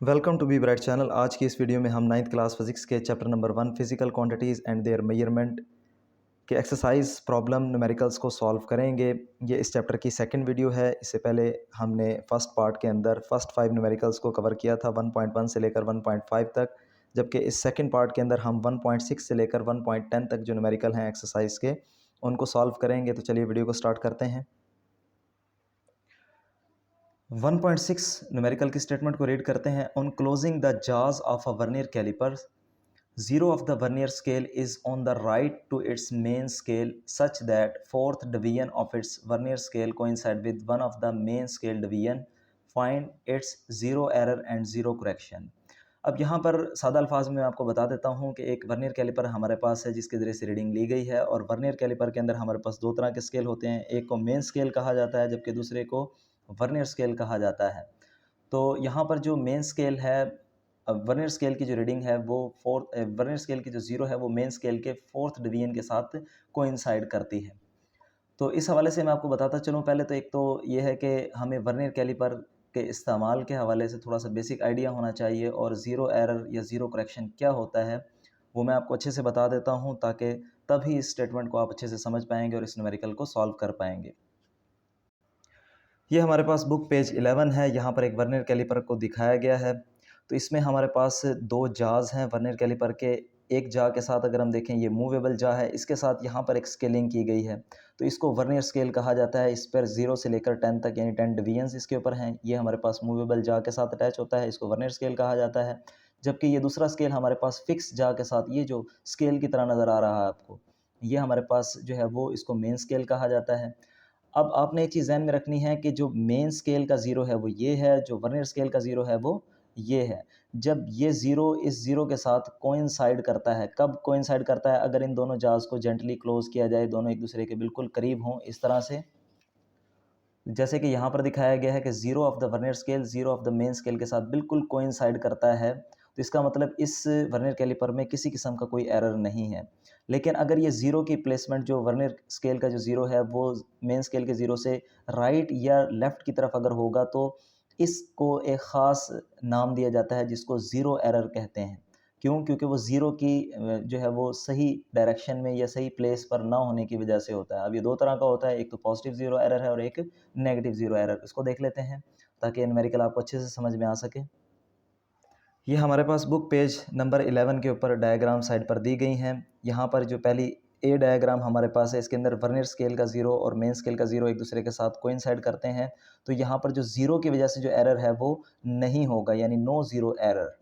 Welcome to be bright channel. आज की इस वीडियो में हम नाइन्थ क्लास फिजिक्स के chapter number 1 physical quantities and their measurement के एक्सरसाइज प्रॉब्लम न्यूमेरिकल्स को सॉल्व करेंगे। ये इस चैप्टर की सेकंड वीडियो है। इससे पहले हमने फर्स्ट पार्ट के अंदर फर्स्ट 5 न्यूमेरिकल्स को कवर किया था 1.1 से लेकर 1.5 तक, जबकि इस सेकंड पार्ट के अंदर हम 1.6 से लेकर 1.10 तक जो न्यूमेरिकल हैं एक्सरसाइज के उनको सॉल्व करेंगे। तो चलिए वीडियो को स्टार्ट करते हैं। 1.6 न्यूमेरिकल की स्टेटमेंट को रीड करते हैं। On closing the jaws of a vernier caliper, zero of the vernier scale is on the right to its main scale such that fourth division of its vernier scale coincide with one of the main scale division. Find its zero error and zero correction. अब यहाँ पर सादा अल्फाज में मैं आपको बता देता हूँ कि एक वर्नियर कैलिपर हमारे पास है जिसके ज़रिए से रीडिंग ली गई है, और वर्नियर कैलिपर के अंदर हमारे पास दो तरह के स्केल होते हैं। एक को मेन स्केल कहा जाता है जबकि दूसरे को वर्नियर स्केल कहा जाता है। तो यहाँ पर जो मेन स्केल है, वर्नियर स्केल की जो रीडिंग है वो वर्नियर स्केल की जो ज़ीरो है वो मेन स्केल के फोर्थ डिवीजन के साथ कोइंसाइड करती है। तो इस हवाले से मैं आपको बताता चलूँ। पहले तो एक तो ये है कि हमें वर्नियर कैलिपर के इस्तेमाल के हवाले से थोड़ा सा बेसिक आइडिया होना चाहिए, और ज़ीरो एरर या ज़ीरो करेक्शन क्या होता है वो मैं आपको अच्छे से बता देता हूँ, ताकि तभी इस स्टेटमेंट को आप अच्छे से समझ पाएंगे और इस न्यूमेरिकल को सॉल्व कर पाएंगे। ये हमारे पास बुक पेज 11 है। यहाँ पर एक वर्नियर कैलिपर को दिखाया गया है। तो इसमें हमारे पास दो जाज हैं वर्नियर कैलिपर के। एक जा के साथ अगर हम देखें ये मूवेबल जा है, इसके साथ यहाँ पर एक स्केलिंग की गई है, तो इसको वर्नियर स्केल कहा जाता है। इस पर 0 से लेकर 10 तक यानी 10 डिवीजन्स इसके ऊपर हैं। ये हमारे पास मूवेबल जा के साथ अटैच होता है, इसको वर्नियर स्केल कहा जाता है। जबकि ये दूसरा स्केल हमारे पास फिक्स जा के साथ, ये जो स्केल की तरह नज़र आ रहा है आपको, ये हमारे पास जो है वो इसको मेन स्केल कहा जाता है। अब आपने एक चीज़ ज़हन में रखनी है कि जो मेन स्केल का ज़ीरो है वो ये है, जो वर्नियर स्केल का ज़ीरो है वो ये है। जब ये ज़ीरो इस ज़ीरो के साथ कोइंसाइड करता है, कब कोइंसाइड करता है? अगर इन दोनों जाज़ को जेंटली क्लोज़ किया जाए, दोनों एक दूसरे के बिल्कुल करीब हों, इस तरह से जैसे कि यहाँ पर दिखाया गया है कि zero of the vernier scale zero of the main scale के साथ बिल्कुल कोइंसाइड करता है। तो इसका मतलब इस वर्नियर कैलिपर में किसी किस्म का कोई एरर नहीं है। लेकिन अगर ये ज़ीरो की प्लेसमेंट, जो वर्नियर स्केल का जो ज़ीरो है वो मेन स्केल के ज़ीरो से राइट या लेफ़्ट की तरफ अगर होगा, तो इसको एक ख़ास नाम दिया जाता है जिसको ज़ीरो एरर कहते हैं। क्यों? क्योंकि वो ज़ीरो की जो है वो सही डायरेक्शन में या सही प्लेस पर ना होने की वजह से होता है। अब ये दो तरह का होता है, एक तो पॉजिटिव ज़ीरो एरर है और एक नेगेटिव ज़ीरो एरर। इसको देख लेते हैं ताकि न्यूमेरिकल आपको अच्छे से समझ में आ सके। ये हमारे पास बुक पेज नंबर 11 के ऊपर डायग्राम साइड पर दी गई हैं। यहाँ पर जो पहली ए डायग्राम हमारे पास है, इसके अंदर वर्नियर स्केल का ज़ीरो और मेन स्केल का ज़ीरो एक दूसरे के साथ कोइंसाइड करते हैं। तो यहाँ पर जो ज़ीरो की वजह से जो एरर है वो नहीं होगा, यानी नो ज़ीरो एरर,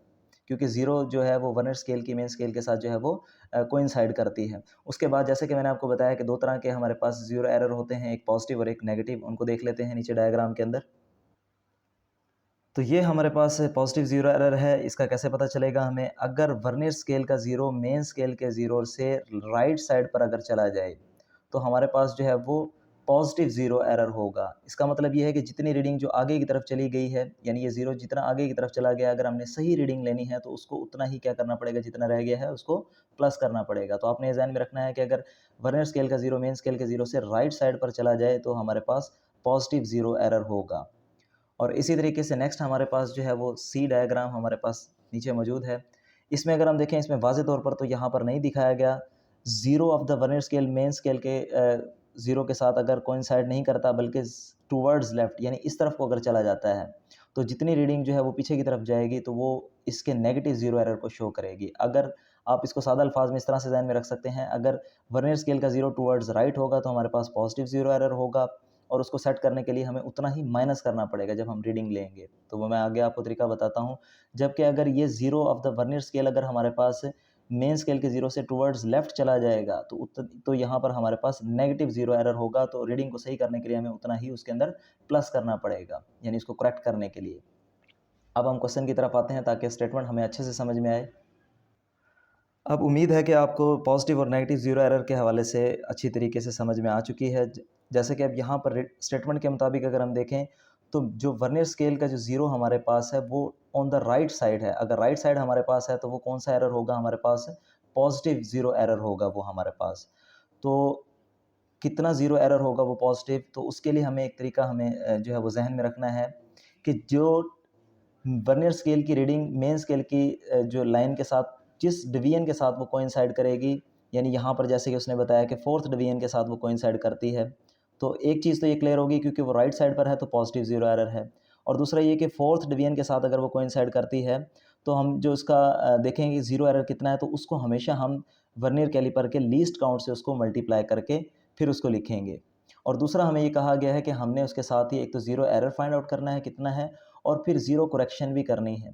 क्योंकि ज़ीरो जो है वो वर्नियर स्केल की मेन स्केल के साथ जो है वो कोइंसाइड करती है। उसके बाद जैसे कि मैंने आपको बताया कि दो तरह के हमारे पास ज़ीरो एरर होते हैं, एक पॉजिटिव और एक नेगेटिव। उनको देख लेते हैं नीचे डायग्राम के अंदर। तो ये हमारे पास पॉजिटिव ज़ीरो एरर है। इसका कैसे पता चलेगा हमें? अगर वर्नियर स्केल का ज़ीरो मेन स्केल के ज़ीरो से राइट साइड पर अगर चला जाए, तो हमारे पास जो है वो पॉजिटिव ज़ीरो एरर होगा। इसका मतलब ये है कि जितनी रीडिंग जो आगे की तरफ चली गई है, यानी ये ज़ीरो जितना आगे की तरफ चला गया, अगर हमने सही रीडिंग लेनी है तो उसको उतना ही क्या करना पड़ेगा, जितना रह गया है उसको प्लस करना पड़ेगा। तो आपने ये ध्यान में रखना है कि अगर वर्नियर स्केल का ज़ीरो मेन स्केल के ज़ीरो से राइट साइड पर चला जाए तो हमारे पास पॉजिटिव ज़ीरो एरर होगा। और इसी तरीके से नेक्स्ट हमारे पास जो है वो सी डायग्राम हमारे पास नीचे मौजूद है। इसमें अगर हम देखें, इसमें वाज़े तौर पर तो यहाँ पर नहीं दिखाया गया। Zero of the vernier scale main scale के ज़ीरो के साथ अगर कोइंसाइड नहीं करता, बल्कि टूवर्ड्स लेफ़्ट यानी इस तरफ को अगर चला जाता है, तो जितनी रीडिंग जो है वो पीछे की तरफ जाएगी तो वो इसके नेगेटिव ज़ीरो एरर को शो करेगी। अगर आप इसको सादा अल्फाज में इस तरह से ध्यान में रख सकते हैं, अगर वर्नियर स्केल का ज़ीरो टूवर्ड्स राइट होगा तो हमारे पास पॉजिटिव ज़ीरो एरर होगा, और उसको सेट करने के लिए हमें उतना ही माइनस करना पड़ेगा जब हम रीडिंग लेंगे। तो वो मैं आगे आपको तरीका बताता हूँ। जबकि अगर ये zero of the vernier scale अगर हमारे पास मेन स्केल के ज़ीरो से टुवर्ड्स लेफ़्ट चला जाएगा, तो यहाँ पर हमारे पास नेगेटिव ज़ीरो एरर होगा। तो रीडिंग को सही करने के लिए हमें उतना ही उसके अंदर प्लस करना पड़ेगा, यानी इसको करेक्ट करने के लिए। अब हम क्वेश्चन की तरफ आते हैं ताकि स्टेटमेंट हमें अच्छे से समझ में आए। अब उम्मीद है कि आपको पॉजिटिव और नेगेटिव ज़ीरो एरर के हवाले से अच्छी तरीके से समझ में आ चुकी है। जैसे कि अब यहाँ पर स्टेटमेंट के मुताबिक अगर हम देखें, तो जो वर्नियर स्केल का जो ज़ीरो हमारे पास है वो ऑन द राइट साइड है। अगर राइट साइड हमारे पास है तो वो कौन सा एरर होगा हमारे पास? पॉजिटिव ज़ीरो एरर होगा वो हमारे पास। तो कितना ज़ीरो एरर होगा वो पॉजिटिव? तो उसके लिए हमें एक तरीका हमें जो है वो जहन में रखना है कि जो वर्नियर स्केल की रीडिंग मेन स्केल की जो लाइन के साथ जिस डिवीजन के साथ वो कोइंसाइड करेगी, यानी यहाँ पर जैसे कि उसने बताया कि फोर्थ डिवीजन के साथ वो कोइंसाइड करती है, तो एक चीज़ तो ये क्लियर होगी क्योंकि वो राइट साइड पर है तो पॉजिटिव जीरो एरर है। और दूसरा ये कि फोर्थ डिवीजन के साथ अगर वो कोइंसाइड करती है तो हम जो इसका देखेंगे जीरो एरर कितना है, तो उसको हमेशा हम वर्नियर कैलिपर के लीस्ट काउंट से उसको मल्टीप्लाई करके फिर उसको लिखेंगे। और दूसरा हमें ये कहा गया है कि हमने उसके साथ ही एक तो ज़ीरो एरर फाइंड आउट करना है कितना है, और फिर ज़ीरो करेक्शन भी करनी है।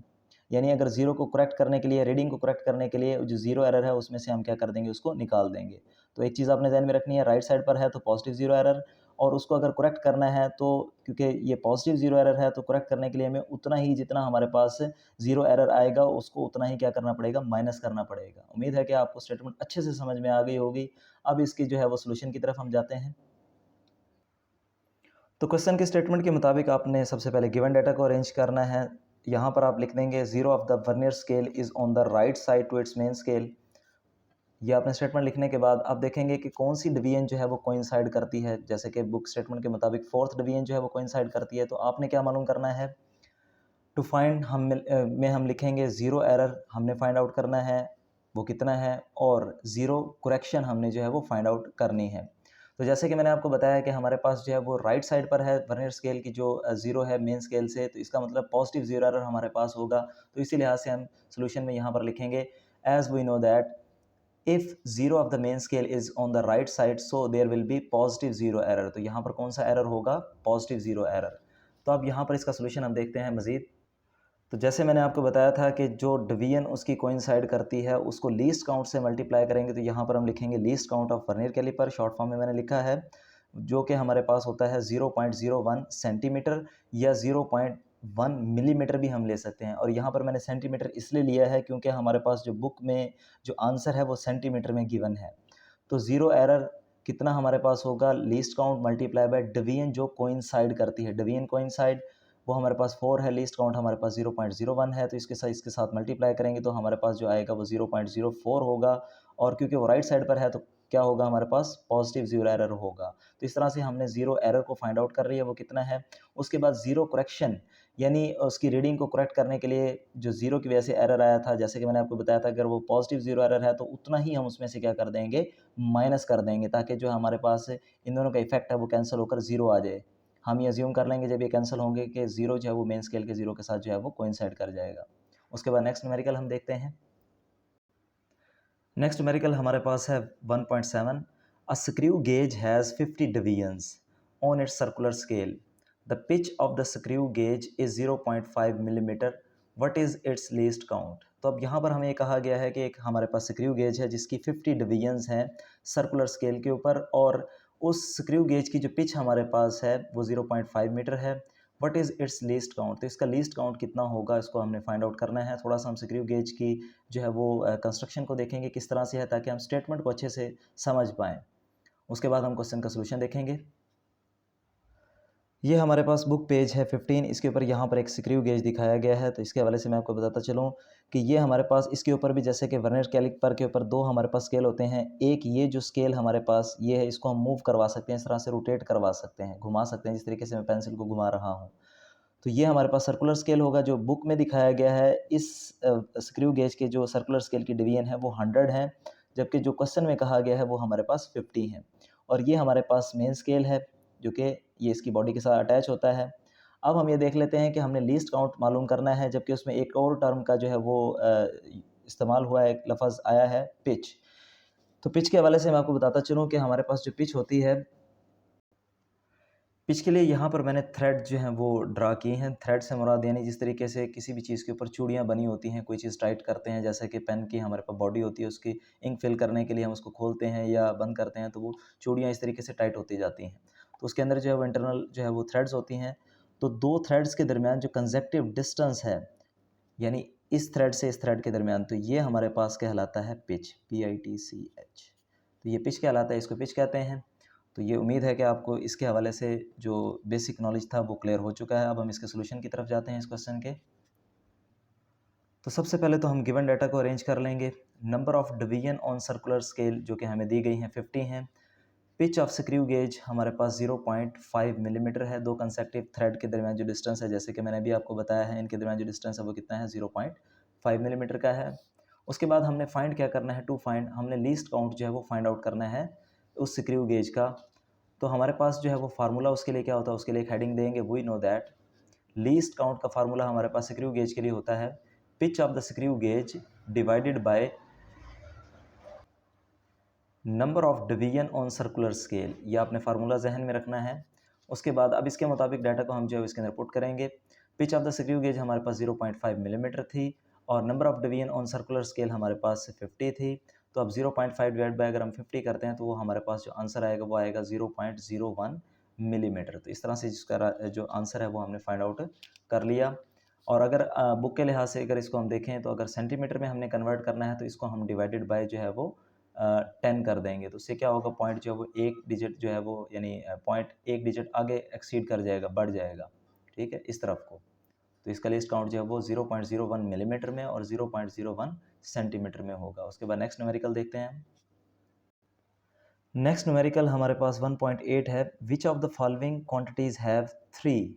यानी अगर ज़ीरो को करेक्ट करने के लिए, रीडिंग को करेक्ट करने के लिए जो ज़ीरो एरर है उसमें से हम क्या कर देंगे, उसको निकाल देंगे। तो एक चीज़ आपने ध्यान में रखनी है, राइट साइड पर है तो पॉजिटिव ज़ीरो एरर, और उसको अगर करेक्ट करना है तो क्योंकि ये पॉजिटिव ज़ीरो एरर है तो करेक्ट करने के लिए हमें उतना ही जितना हमारे पास ज़ीरो एरर आएगा उसको उतना ही क्या करना पड़ेगा, माइनस करना पड़ेगा। उम्मीद है कि आपको स्टेटमेंट अच्छे से समझ में आ गई होगी। अब इसकी जो है वो सॉल्यूशन की तरफ हम जाते हैं। तो क्वेश्चन के स्टेटमेंट के मुताबिक आपने सबसे पहले गिवन डाटा को अरेंज करना है। यहाँ पर आप लिख देंगे zero of the vernier scale is on the right side to its main scale. ये आपने स्टेटमेंट लिखने के बाद आप देखेंगे कि कौन सी डिवीजन जो है वो कोइंसाइड करती है। जैसे कि बुक स्टेटमेंट के मुताबिक फोर्थ डिवीजन जो है वो कोइंसाइड करती है, तो आपने क्या मालूम करना है, टू फाइंड में हम लिखेंगे ज़ीरो एरर हमने फाइंड आउट करना है वो कितना है, और ज़ीरो करेक्शन हमने जो है वो फाइंड आउट करनी है। तो जैसे कि मैंने आपको बताया कि हमारे पास जो है वो राइट साइड पर है वर्नियर स्केल की जो ज़ीरो है मेन स्केल से, तो इसका मतलब पॉजिटिव ज़ीरो एरर हमारे पास होगा। तो इसी लिहाज से हम सोल्यूशन में यहाँ पर लिखेंगे as we know that if zero of the main scale is on the right side so there will be positive zero error. तो यहाँ पर कौन सा एरर होगा, पॉजिटिव ज़ीरो एरर। तो अब यहाँ पर इसका सोल्यूशन हम देखते हैं मज़ीद। तो जैसे मैंने आपको बताया था कि जो डिवीजन उसकी कोइंसाइड करती है उसको लीस्ट काउंट से मल्टीप्लाई करेंगे, तो यहाँ पर हम लिखेंगे least count of vernier caliper, short form में मैंने लिखा है, जो कि हमारे पास होता है 0.01 सेंटीमीटर या 0.1 मिलीमीटर भी हम ले सकते हैं। और यहाँ पर मैंने सेंटीमीटर इसलिए लिया है क्योंकि हमारे पास जो बुक में जो आंसर है वो सेंटीमीटर में गिवन है। तो ज़ीरो एरर कितना हमारे पास होगा, least count multiply by division जो कोइंसाइड करती है। डिवीजन कोइंसाइड वो हमारे पास 4 है, लीस्ट काउंट हमारे पास 0.01 है, तो इसके साथ मल्टीप्लाई करेंगे तो हमारे पास जो आएगा वो 0.04 होगा। और क्योंकि वो राइट साइड पर है तो क्या होगा, हमारे पास पॉजिटिव ज़ीरो एरर होगा। तो इस तरह से हमने ज़ीरो एरर को फाइंड आउट कर रही है वो कितना है। उसके बाद ज़ीरो करेक्शन, यानी उसकी रीडिंग को करेक्ट करने के लिए जो ज़ीरो की वजह से एरर आया था, जैसे कि मैंने आपको बताया था अगर वो पॉजिटिव ज़ीरो एरर है तो उतना ही हम उसमें से क्या कर देंगे, माइनस कर देंगे, ताकि जो हमारे पास इन दोनों का इफेक्ट है वो कैंसिल होकर ज़ीरो आ जाए। हम ये अज्यूम कर लेंगे जब ये कैंसिल होंगे कि ज़ीरो जो है वो मेन स्केल के ज़ीरो के साथ जो है वो कोइंसाइड कर जाएगा। उसके बाद नेक्स्ट न्यूमेरिकल हम देखते हैं। नेक्स्ट न्यूमेरिकल हमारे पास है 1.7। A screw gauge has 50 divisions on it's circular scale. The pitch of the screw gauge is 0.5 millimetre. What is it's least count. तो अब यहाँ पर हमें ये कहा गया है कि एक हमारे पास स्क्रू गेज है जिसकी 50 डिवीजन्स हैं सर्कुलर स्केल के ऊपर, और उस स्क्रू गेज की जो पिच हमारे पास है वो 0.5 मीटर है। What is it's least count, तो इसका लीस्ट काउंट कितना होगा इसको हमने फाइंड आउट करना है। थोड़ा सा हम स्क्रू गेज की जो है वो कंस्ट्रक्शन को देखेंगे किस तरह से है, ताकि हम स्टेटमेंट को अच्छे से समझ पाएँ। उसके बाद हम क्वेश्चन का सॉल्यूशन देखेंगे। ये हमारे पास बुक पेज है 15, इसके ऊपर यहाँ पर एक स्क्रू गेज दिखाया गया है। तो इसके हवाले से मैं आपको बताता चलूँ कि ये हमारे पास इसके ऊपर भी जैसे कि वर्नियर कैलिपर के ऊपर दो हमारे पास स्केल होते हैं। एक ये जो स्केल हमारे पास ये है, इसको हम मूव करवा सकते हैं, इस तरह से रोटेट करवा सकते हैं, घुमा सकते हैं, जिस तरीके से मैं पेंसिल को घुमा रहा हूँ। तो ये हमारे पास सर्कुलर स्केल होगा जो बुक में दिखाया गया है। इस स्क्रू गेज के जो सर्कुलर स्केल की डिवीजन है वो 100 है, जबकि जो क्वेश्चन में कहा गया है वो हमारे पास 50 है। और ये हमारे पास मेन स्केल है जो कि ये इसकी बॉडी के साथ अटैच होता है। अब हम ये देख लेते हैं कि हमने लीस्ट काउंट मालूम करना है, जबकि उसमें एक और टर्म का जो है वो इस्तेमाल हुआ है, एक लफ्ज़ आया है पिच। तो पिच के हवाले से मैं आपको बताता चलूँ कि हमारे पास जो पिच होती है, पिच के लिए यहाँ पर मैंने थ्रेड जो हैं वो ड्रा किए हैं। थ्रेड से मुराद यानी जिस तरीके से किसी भी चीज़ के ऊपर चूड़ियाँ बनी होती हैं, कोई चीज़ टाइट करते हैं, जैसे कि पेन की हमारे पास बॉडी होती है, उसकी इंक फिल करने के लिए हम उसको खोलते हैं या बंद करते हैं, तो वो चूड़ियाँ इस तरीके से टाइट होती जाती हैं। तो उसके अंदर जो है वो इंटरनल जो है वो थ्रेड्स होती हैं। तो दो थ्रेड्स के दरमियान जो कंजेक्टिव डिस्टेंस है, यानी इस थ्रेड से इस थ्रेड के दरमियान, तो ये हमारे पास कहलाता है पिच, PITCH। तो ये पिच कहलाता है, इसको पिच कहते हैं। तो ये उम्मीद है कि आपको इसके हवाले से जो बेसिक नॉलेज था वो क्लियर हो चुका है। अब हम इसके सॉल्यूशन की तरफ जाते हैं इस क्वेश्चन के। तो सबसे पहले तो हम गिवन डाटा को अरेंज कर लेंगे। Number of division on circular scale जो कि हमें दी गई हैं 50 हैं। पिच ऑफ स्क्रू गेज हमारे पास 0.5 मिलीमीटर है। दो कंसेक्टिव थ्रेड के दरमियान जो डिस्टेंस है, जैसे कि मैंने अभी आपको बताया है, इनके दरमियान जो डिस्टेंस है वो कितना है, 0.5 मिलीमीटर का है। उसके बाद हमने फाइंड क्या करना है, टू फाइंड, हमने लीस्ट काउंट जो है वो फाइंड आउट करना है उस स्क्रू गेज का। तो हमारे पास जो है वो फार्मूला उसके लिए क्या होता है, उसके लिए एक हेडिंग देंगे, we know that least count का फार्मूला हमारे पास स्क्रू गेज के लिए होता है pitch of the screw gauge divided by number of division on circular scale. ये आपने फार्मूला जहन में रखना है। उसके बाद अब इसके मुताबिक डाटा को हम जो है इसके अंदर पुट करेंगे। Pitch of the screw gauge हमारे पास 0.5 मिलीमीटर थी और number of division on circular scale हमारे पास 50 थी। तो अब 0.5 डिवाइड बाय अगर हम 50 करते हैं तो वो हमारे पास जो आंसर आएगा वो आएगा 0.01 मिलीमीटर। तो इस तरह से जिसका जो आंसर है वो हमने फाइंड आउट कर लिया। और अगर बुक के लिहाज से अगर इसको हम देखें तो अगर सेंटीमीटर में हमने कन्वर्ट करना है तो इसको हम डिवाइडेड बाय जो है वो 10 कर देंगे। तो उससे क्या होगा, पॉइंट जो है वो एक डिजिट जो है वो यानी पॉइंट एक डिजिट आगे एक्सीड कर जाएगा, बढ़ जाएगा, ठीक है, इस तरफ को। तो इसका लिस्ट काउंट जो है वो 0.01 मिलीमीटर में और 0.01 सेंटीमीटर में होगा। उसके बाद नेक्स्ट न्यूमेरिकल देखते हैं। नेक्स्ट न्यूमेरिकल हमारे पास 1.8 है। Which of the following quantities have 3।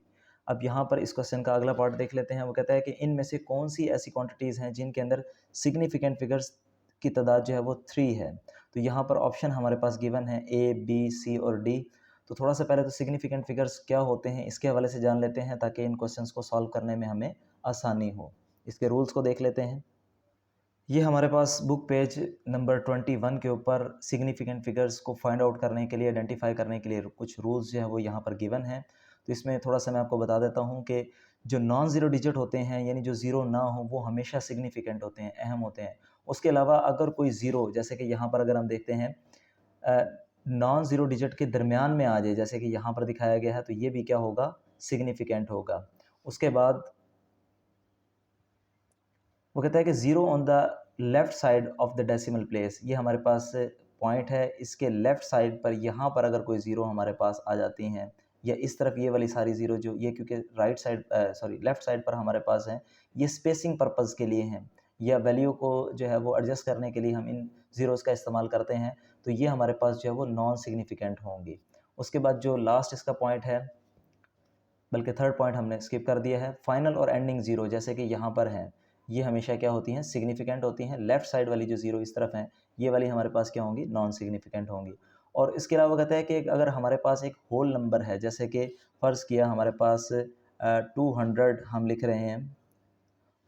अब यहाँ पर इस क्वेश्चन का अगला पार्ट देख लेते हैं। वो कहता है कि इनमें से कौन सी ऐसी क्वांटिटीज़ हैं जिनके अंदर सिग्निफिकेंट फिगर्स की तादाद जो है वो 3 है। तो यहाँ पर ऑप्शन हमारे पास गिवन है ए, बी, सी और डी। तो थोड़ा सा पहले तो सिग्निफिकेंट फिगर्स क्या होते हैं इसके हवाले से जान लेते हैं ताकि इन क्वेश्चंस को सॉल्व करने में हमें आसानी हो। इसके रूल्स को देख लेते हैं। ये हमारे पास बुक पेज नंबर 21 के ऊपर सिग्निफिकेंट फिगर्स को फाइंड आउट करने के लिए, आइडेंटिफाई करने के लिए कुछ रूल्स जो है वो यहाँ पर गिवन है। तो इसमें थोड़ा सा मैं आपको बता देता हूँ कि जो नॉन ज़ीरो डिजिट होते हैं यानी जो ज़ीरो ना हो वो हमेशा सिग्निफिकेंट होते हैं, अहम होते हैं। उसके अलावा अगर कोई ज़ीरो, जैसे कि यहाँ पर अगर हम देखते हैं नॉन ज़ीरो डिजिट के दरमियान में आ जाए, जैसे कि यहाँ पर दिखाया गया है, तो ये भी क्या होगा, सिग्निफिकेंट होगा। उसके बाद वो कहता है कि zero on the left side of the decimal place. ये हमारे पास पॉइंट है, इसके लेफ़्ट साइड पर यहाँ पर अगर कोई ज़ीरो हमारे पास आ जाती हैं या इस तरफ ये वाली सारी ज़ीरो जो ये क्योंकि राइट साइड लेफ़्ट साइड पर हमारे पास हैं, ये स्पेसिंग पर्पज़ के लिए हैं या वैल्यू को जो है वो एडजस्ट करने के लिए हम इन ज़ीरोज़ का इस्तेमाल करते हैं। तो ये हमारे पास जो है वो नॉन सिग्निफिकेंट होंगी। उसके बाद जो लास्ट इसका पॉइंट है, बल्कि थर्ड पॉइंट हमने स्किप कर दिया है, फाइनल और एंडिंग ज़ीरो जैसे कि यहाँ पर हैं, ये हमेशा क्या होती हैं, सिग्निफिकेंट होती हैं। लेफ़्ट साइड वाली जो ज़ीरो इस तरफ हैं, ये वाली हमारे पास क्या होंगी, नॉन सिग्निफिकेंट होंगी। और इसके अलावा कहता है कि अगर हमारे पास एक होल नंबर है, जैसे कि फ़र्ज़ किया हमारे पास 200 हम लिख रहे हैं,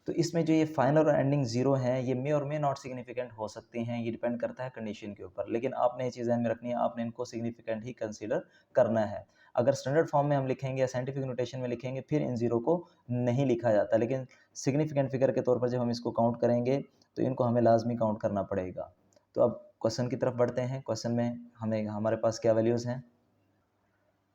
तो इसमें जो ये फाइनल और एंडिंग ज़ीरो हैं, ये मे और मे नॉट सिग्निफिकेंट हो सकती हैं, ये डिपेंड करता है कंडीशन के ऊपर। लेकिन आपने ये चीज़ ध्यान में रखनी है, आपने इनको सिग्निफिकेंट ही कंसीडर करना है। अगर स्टैंडर्ड फॉर्म में हम लिखेंगे या साइंटिफिक नोटेशन में लिखेंगे, फिर इन ज़ीरो को नहीं लिखा जाता, लेकिन सिग्निफिकेंट फिगर के तौर पर जब हम इसको काउंट करेंगे, तो इनको हमें लाज़मी काउंट करना पड़ेगा। तो अब क्वेश्चन की तरफ बढ़ते हैं। क्वेश्चन में हमारे पास क्या वैल्यूज़ हैं।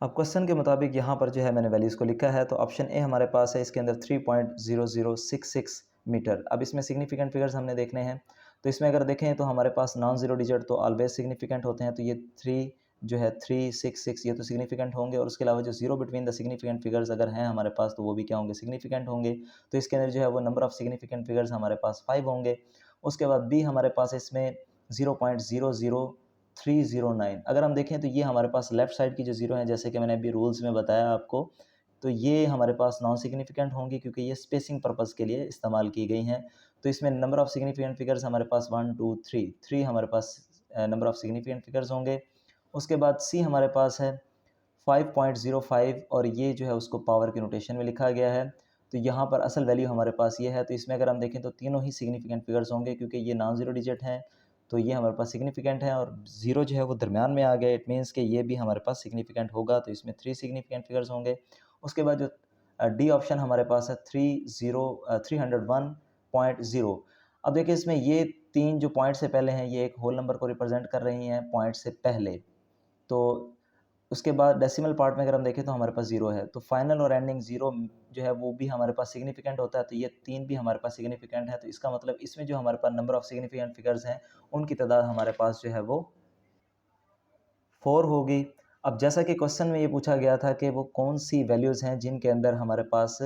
अब क्वेश्चन के मुताबिक यहाँ पर जो है मैंने वैल्यूज़ को लिखा है। तो ऑप्शन ए हमारे पास है, इसके अंदर 3.0066 मीटर। अब इसमें सिग्निफिकेंट फिगर्स हमने देखने हैं। तो इसमें अगर देखें तो हमारे पास नॉन ज़ीरो डिजिट तो ऑलवेज सिग्निफिकेंट होते हैं। तो ये 3 जो है 366 ये तो सिग्निफिकेंट होंगे और उसके अलावा जो zero between the significant figures अगर हैं हमारे पास तो वो भी क्या होंगे, सिग्निफिकेंट होंगे। तो इसके अंदर जो है वो नंबर ऑफ़ सिग्निफिकेंट फिगर्स हमारे पास 5 होंगे। उसके बाद बी हमारे पास इसमें 0.00309। अगर हम देखें तो ये हमारे पास लेफ़्ट साइड की जो ज़ीरो है, जैसे कि मैंने अभी रूल्स में बताया आपको, तो ये हमारे पास नॉन सिग्निफिकेंट होंगी क्योंकि ये स्पेसिंग पर्पज़ के लिए इस्तेमाल की गई हैं। तो इसमें नंबर ऑफ़ सिग्निफिकेंट फिगर्स हमारे पास 1, 2, 3 हमारे पास नंबर ऑफ़ सिग्निफिकेंट फिगर्स होंगे। उसके बाद सी हमारे पास है 5.05 और ये जो है उसको पावर के नोटेशन में लिखा गया है। तो यहाँ पर असल वैल्यू हमारे पास ये है। तो इसमें अगर हम देखें तो तीनों ही सिग्निफिकेंट फिगर्स होंगे क्योंकि ये नॉन ज़ीरो डिजिट हैं, तो ये हमारे पास सिग्निफिकेंट है और ज़ीरो जो है वो दरमियान में आ गया, इट मीन्स कि ये भी हमारे पास सिग्निफिकेंट होगा। तो इसमें 3 सिग्निफिकेंट फिगर्स होंगे। उसके बाद जो डी ऑप्शन हमारे पास है 301.0। अब देखिए इसमें ये 3 जो पॉइंट से पहले हैं ये एक होल नंबर को रिप्रेजेंट कर रही हैं पॉइंट से पहले। तो उसके बाद डेसिमल पार्ट में अगर हम देखें तो हमारे पास ज़ीरो है। तो फाइनल और एंडिंग ज़ीरो जो है वो भी हमारे पास सिग्निफिकेंट होता है। तो ये 3 भी हमारे पास सिग्निफिकेंट है। तो इसका मतलब इसमें जो हमारे पास नंबर ऑफ़ सिग्निफिकेंट फिगर्स हैं, उनकी तादाद हमारे पास जो है वो 4 होगी। अब जैसा कि क्वेश्चन में ये पूछा गया था कि वो कौन-सी वैल्यूज़ हैं जिनके अंदर हमारे पास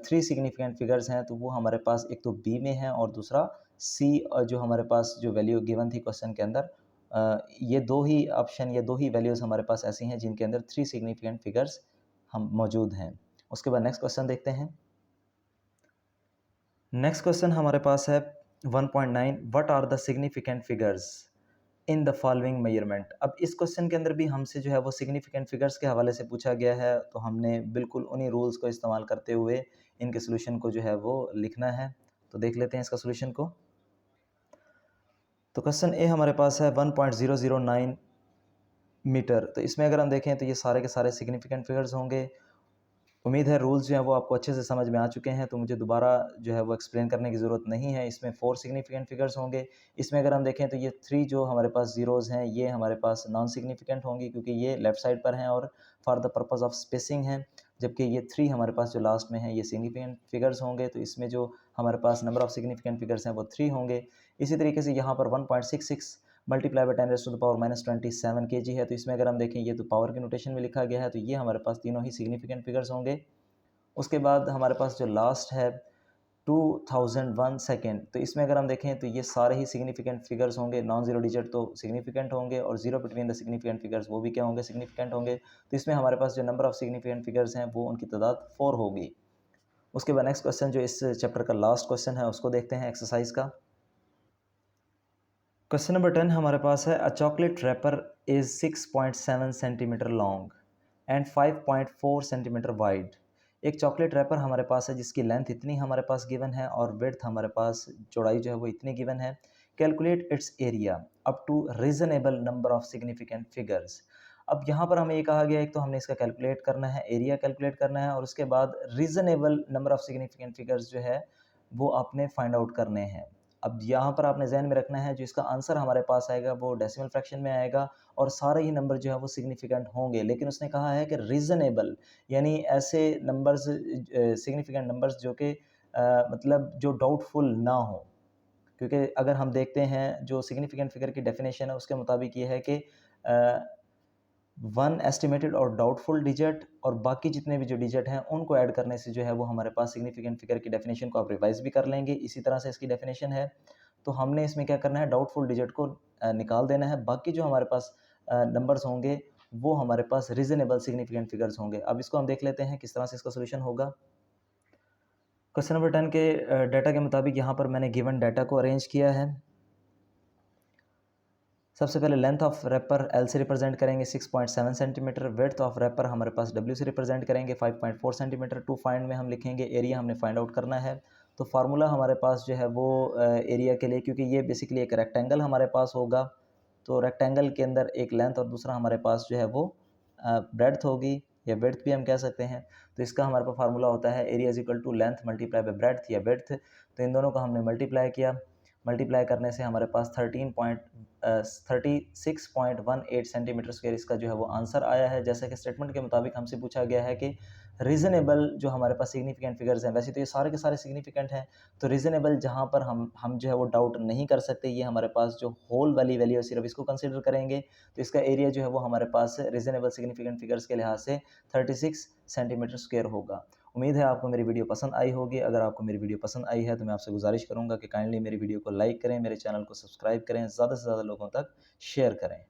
3 सिग्निफिकेंट फिगर्स हैं, तो वो हमारे पास एक तो बी में है और दूसरा सी जो हमारे पास जो वैल्यू गिवन थी क्वेश्चन के अंदर, ये दो ही ऑप्शन, ये दो ही वैल्यूज़ हमारे पास ऐसी हैं जिनके अंदर 3 सिग्निफिकेंट फिगर्स हम मौजूद हैं। उसके बाद नेक्स्ट क्वेश्चन देखते हैं। नेक्स्ट क्वेश्चन हमारे पास है 1.9, what are the significant figures in the following measurement. अब इस क्वेश्चन के अंदर भी हमसे जो है वो सिग्निफिकेंट फिगर्स के हवाले से पूछा गया है, तो हमने बिल्कुल उन्हीं रूल्स को इस्तेमाल करते हुए इनके सोल्यूशन को जो है वो लिखना है। तो देख लेते हैं इसका सोल्यूशन को। तो क्वेश्चन ए हमारे पास है 1.009 मीटर। तो इसमें अगर हम देखें तो ये सारे के सारे सिग्निफिकेंट फिगर्स होंगे। उम्मीद है रूल्स जो हैं वो आपको अच्छे से समझ में आ चुके हैं, तो मुझे दोबारा जो है वो एक्सप्लेन करने की ज़रूरत नहीं है। इसमें 4 सिग्निफिकेंट फिगर्स होंगे। इसमें अगर हम देखें तो ये 3 जो हमारे पास ज़ीरोज़ हैं ये हमारे पास नॉन सिग्निफिकेंट होंगी क्योंकि ये लेफ़्ट साइड पर हैं और for the purpose of spacing हैं। जबकि ये 3 हमारे पास जो लास्ट में हैं ये सिग्निफिकेंट फिगर्स होंगे, तो इसमें जो हमारे पास नंबर ऑफ़ सिग्निफिकेंट फिगर्स हैं वो 3 होंगे। इसी तरीके से यहाँ पर 1.66 मल्टीप्लाई बाय 10⁻⁻27 kg है, तो इसमें अगर हम देखें ये तो पावर के नोटेशन में लिखा गया है, तो ये हमारे पास तीनों ही सिग्निफिकेंट फिगर्स होंगे। उसके बाद हमारे पास जो लास्ट है 2001 सेकेंड, तो इसमें अगर हम देखें तो ये सारे ही सिग्निफिकेंट फिगर्स होंगे। नॉन ज़ीरो डिजिट तो सिग्निफिकेंट होंगे और zero between the significant figures वो भी क्या होंगे, सिग्निफिकेंट होंगे। तो इसमें हमारे पास जो नंबर ऑफ़ सिग्निफिकेंट फिगर्स हैं वो उनकी तादाद 4 होगी। उसके बाद नेक्स्ट क्वेश्चन जो इस चैप्टर का लास्ट क्वेश्चन है उसको देखते हैं एक्सरसाइज का। क्वेश्चन नंबर 10 हमारे पास है, a chocolate wrapper is 6.7 centimetre long and 5.4 centimetre wide. एक चॉकलेट रैपर हमारे पास है जिसकी लेंथ इतनी हमारे पास गिवन है और विड्थ हमारे पास चौड़ाई जो है वो इतनी गिवन है। Calculate its area up to reasonable number of significant figures. अब यहाँ पर हमें ये कहा गया है, एक तो हमने इसका कैलकुलेट करना है, एरिया कैलकुलेट करना है, और उसके बाद reasonable number of significant figures जो है वो आपने फाइंड आउट करने हैं। अब यहाँ पर आपने ज़हन में रखना है जो इसका आंसर हमारे पास आएगा वो डेसिमल फ्रैक्शन में आएगा और सारे ही नंबर जो है वो सिग्निफिकेंट होंगे, लेकिन उसने कहा है कि रीज़नेबल, यानी ऐसे नंबर्स सिग्निफिकेंट नंबर्स जो कि मतलब जो डाउटफुल ना हो। क्योंकि अगर हम देखते हैं जो सिग्निफिकेंट फिगर की डेफिनेशन है उसके मुताबिक ये है कि वन एस्टिमेटेड और डाउटफुल डिजिट और बाकी जितने भी जो डिजिट हैं उनको ऐड करने से जो है वो हमारे पास सिग्निफिकेंट फिगर की डेफिनेशन को आप रिवाइज भी कर लेंगे। इसी तरह से इसकी डेफिनेशन है, तो हमने इसमें क्या करना है, डाउटफुल डिजिट को निकाल देना है। बाकी जो हमारे पास नंबर्स होंगे वो हमारे पास रीजनेबल सिग्निफिकेंट फिगर्स होंगे। अब इसको हम देख लेते हैं किस तरह से इसका सोल्यूशन होगा। क्वेश्चन नंबर 10 के डाटा के मुताबिक यहाँ पर मैंने गिवन डाटा को अरेंज किया है। सबसे पहले लेंथ ऑफ रैपर एल से रिप्रेजेंट करेंगे 6.7 सेंटीमीटर, विड्थ ऑफ रैपर हमारे पास डब्ल्यू से रिप्रेजेंट करेंगे 5.4 सेंटीमीटर। टू फाइंड में हम लिखेंगे एरिया, हमने फाइंड आउट करना है। तो फार्मूला हमारे पास जो है वो एरिया के लिए, क्योंकि ये बेसिकली एक रेक्टेंगल हमारे पास होगा, तो रेक्टेंगल के अंदर एक लेंथ और दूसरा हमारे पास जो है वो ब्रेड्थ होगी या विड्थ भी हम कह सकते हैं। तो इसका हमारे पास फार्मूला होता है area is equal to length multiply by breadth या विड्थ। तो इन दोनों को हमने मल्टीप्लाई किया, मल्टीप्लाई करने से हमारे पास 36.18 सेंटीमीटर स्क्वायर इसका जो है वो आंसर आया है। जैसा कि स्टेटमेंट के मुताबिक हमसे पूछा गया है कि रीज़नेबल जो हमारे पास सिग्निफिकेंट फिगर्स हैं, वैसे तो ये सारे के सारे सिग्निफिकेंट हैं, तो रीज़नेबल जहाँ पर हम जो है वो डाउट नहीं कर सकते, ये हमारे पास जो होल वाली वैल्यू है सिर्फ इसको कंसिडर करेंगे, तो इसका एरिया जो है वो हमारे पास रीज़नेबल सिग्निफिकेंट फिगर्स के लिहाज से 36 सेंटीमीटर स्क्वायर होगा। उम्मीद है आपको मेरी वीडियो पसंद आई होगी। अगर आपको मेरी वीडियो पसंद आई है तो मैं आपसे गुजारिश करूंगा कि काइंडली मेरी वीडियो को लाइक करें, मेरे चैनल को सब्सक्राइब करें, ज़्यादा से ज़्यादा लोगों तक शेयर करें।